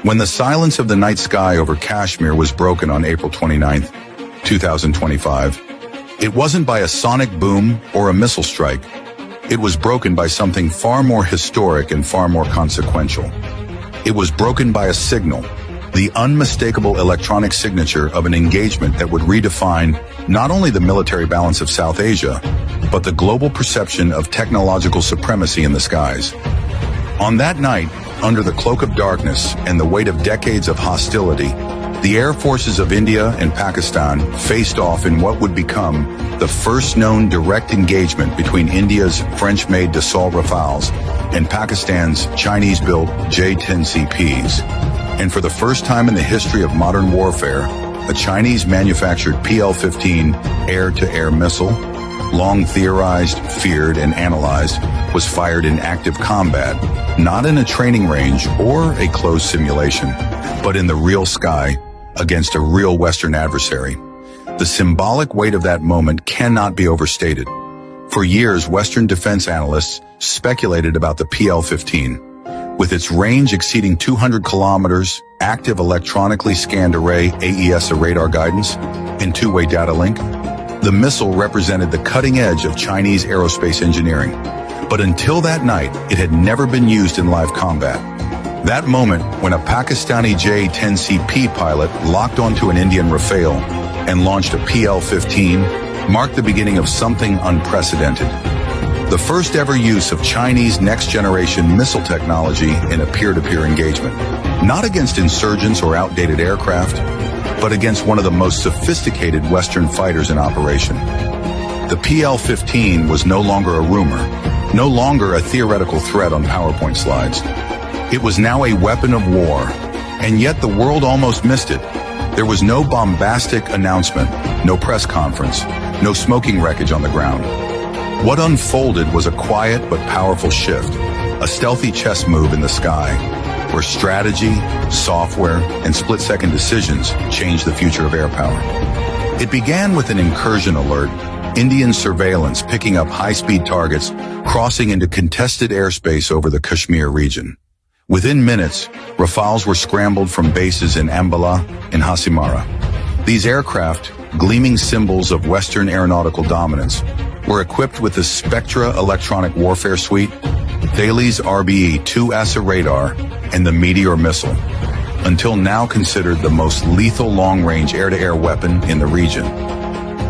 When the silence of the night sky over Kashmir was broken on April 29, 2025, it wasn't by a sonic boom or a missile strike. It was broken by something far more historic and far more consequential. It was broken by a signal, the unmistakable electronic signature of an engagement that would redefine not only the military balance of South Asia, but the global perception of technological supremacy in the skies. On that night, under the cloak of darkness and the weight of decades of hostility, the air forces of India and Pakistan faced off in what would become the first known direct engagement between India's French-made Dassault Rafales and Pakistan's Chinese-built J-10CPs. And for the first time in the history of modern warfare, a Chinese-manufactured PL-15 air-to-air missile, long theorized, feared, and analyzed, was fired in active combat, not in a training range or a closed simulation, but in the real sky against a real Western adversary. The symbolic weight of that moment cannot be overstated. For years, Western defense analysts speculated about the PL-15. With its range exceeding 200 kilometers, active electronically scanned array AESA radar guidance, and two-way data link, the missile represented the cutting edge of Chinese aerospace engineering. But until that night, it had never been used in live combat. That moment, when a Pakistani J-10CP pilot locked onto an Indian Rafale and launched a PL-15, marked the beginning of something unprecedented. The first ever use of Chinese next-generation missile technology in a peer-to-peer engagement. Not against insurgents or outdated aircraft, but against one of the most sophisticated Western fighters in operation. The PL-15 was no longer a rumor, no longer a theoretical threat on PowerPoint slides. It was now a weapon of war, and yet the world almost missed it. There was no bombastic announcement, no press conference, no smoking wreckage on the ground. What unfolded was a quiet but powerful shift, a stealthy chess move in the sky, where strategy, software, and split-second decisions changed the future of air power. It began with an incursion alert, Indian surveillance picking up high-speed targets crossing into contested airspace over the Kashmir region. Within minutes, Rafales were scrambled from bases in Ambala and Hasimara. These aircraft, gleaming symbols of Western aeronautical dominance, were equipped with the Spectra electronic warfare suite, Thales RBE-2 ASA radar, and the Meteor missile, until now considered the most lethal long-range air-to-air weapon in the region.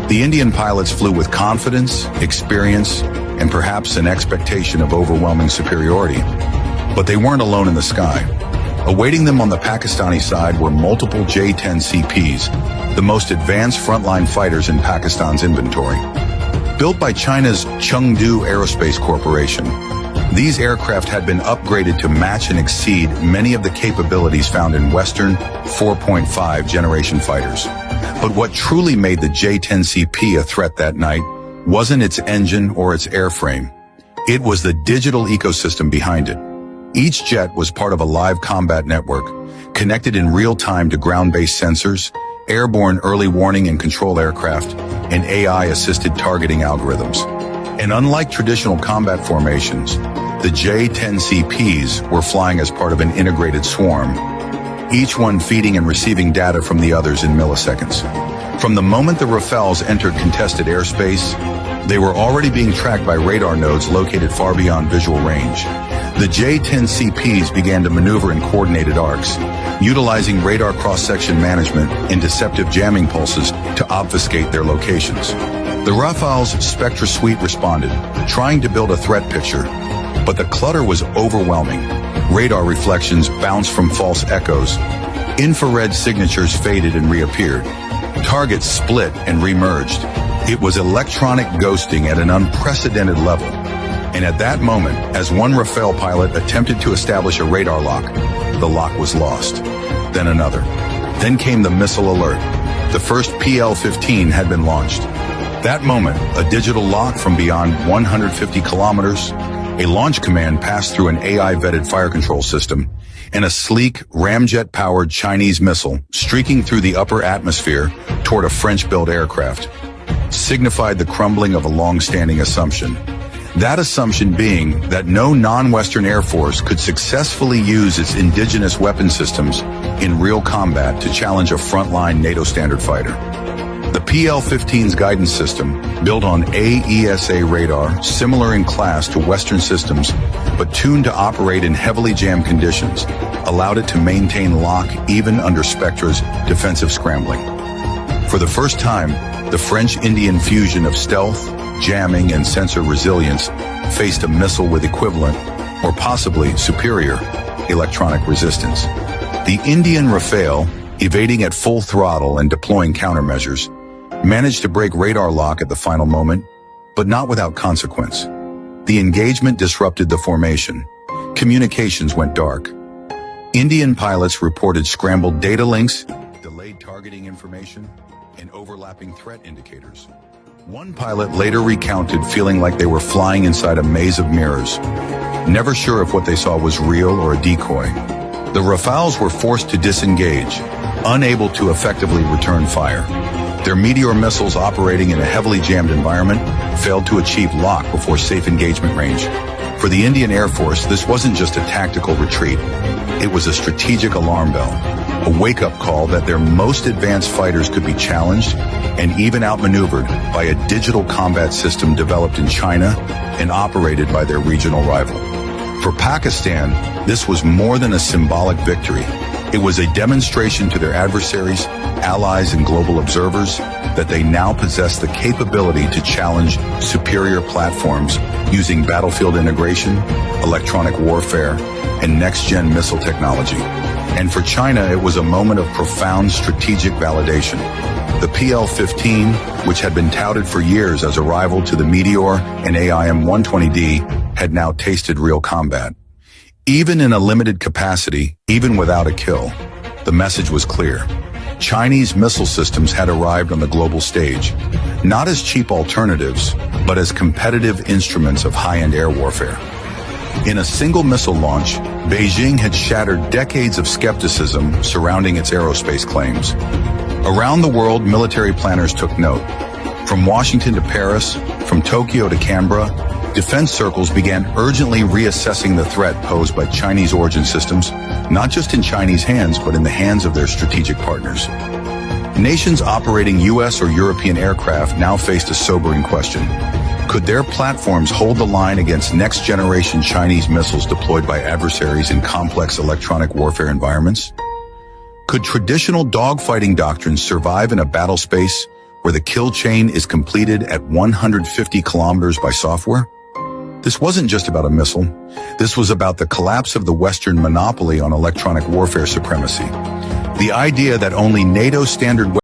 The Indian pilots flew with confidence, experience, and perhaps an expectation of overwhelming superiority. But they weren't alone in the sky. Awaiting them on the Pakistani side were multiple J-10CPs, the most advanced frontline fighters in Pakistan's inventory. Built by China's Chengdu Aerospace Corporation, these aircraft had been upgraded to match and exceed many of the capabilities found in Western 4.5 generation fighters. But what truly made the J-10CP a threat that night wasn't its engine or its airframe. It was the digital ecosystem behind it. Each jet was part of a live combat network, connected in real time to ground-based sensors, airborne early warning and control aircraft, and AI-assisted targeting algorithms. And unlike traditional combat formations, the J-10CPs were flying as part of an integrated swarm, each one feeding and receiving data from the others in milliseconds. From the moment the Rafales entered contested airspace, they were already being tracked by radar nodes located far beyond visual range. The J-10CPs began to maneuver in coordinated arcs, utilizing radar cross-section management and deceptive jamming pulses to obfuscate their locations. The Rafale's Spectra suite responded, trying to build a threat picture, but the clutter was overwhelming. Radar reflections bounced from false echoes. Infrared signatures faded and reappeared. Targets split and remerged. It was electronic ghosting at an unprecedented level. And at that moment, as one Rafale pilot attempted to establish a radar lock, the lock was lost. Then another. Then came the missile alert. The first PL-15 had been launched. That moment, a digital lock from beyond 150 kilometers, a launch command passed through an AI-vetted fire control system, and a sleek, ramjet-powered Chinese missile streaking through the upper atmosphere toward a French-built aircraft signified the crumbling of a long-standing assumption. That assumption being that no non-Western air force could successfully use its indigenous weapon systems in real combat to challenge a frontline NATO standard fighter. The PL-15's guidance system, built on AESA radar, similar in class to Western systems, but tuned to operate in heavily jammed conditions, allowed it to maintain lock even under Spectra's defensive scrambling. For the first time, the French-Indian fusion of stealth, jamming, and sensor resilience faced a missile with equivalent, or possibly superior, electronic resistance. The Indian Rafale, evading at full throttle and deploying countermeasures, managed to break radar lock at the final moment, but not without consequence. The engagement disrupted the formation. Communications went dark. Indian pilots reported scrambled data links, delayed targeting information, and overlapping threat indicators. One pilot later recounted feeling like they were flying inside a maze of mirrors, never sure if what they saw was real or a decoy. The Rafales were forced to disengage, unable to effectively return fire. Their Meteor missiles operating in a heavily jammed environment failed to achieve lock before safe engagement range. For the Indian Air Force, this wasn't just a tactical retreat. It was a strategic alarm bell, a wake-up call that their most advanced fighters could be challenged and even outmaneuvered by a digital combat system developed in China and operated by their regional rival. For Pakistan, this was more than a symbolic victory. It was a demonstration to their adversaries, allies, and global observers that they now possess the capability to challenge superior platforms using battlefield integration, electronic warfare, and next-gen missile technology. And for China, it was a moment of profound strategic validation. The PL-15, which had been touted for years as a rival to the Meteor and AIM-120D, had now tasted real combat. Even in a limited capacity, even without a kill, the message was clear. Chinese missile systems had arrived on the global stage, not as cheap alternatives, but as competitive instruments of high-end air warfare. In a single missile launch, Beijing had shattered decades of skepticism surrounding its aerospace claims. Around the world, military planners took note. From Washington to Paris, from Tokyo to Canberra, defense circles began urgently reassessing the threat posed by Chinese origin systems, not just in Chinese hands, but in the hands of their strategic partners. Nations operating US or European aircraft now faced a sobering question. Could their platforms hold the line against next-generation Chinese missiles deployed by adversaries in complex electronic warfare environments? Could traditional dogfighting doctrines survive in a battle space where the kill chain is completed at 150 kilometers by software? This wasn't just about a missile. This was about the collapse of the Western monopoly on electronic warfare supremacy. The idea that only NATO standard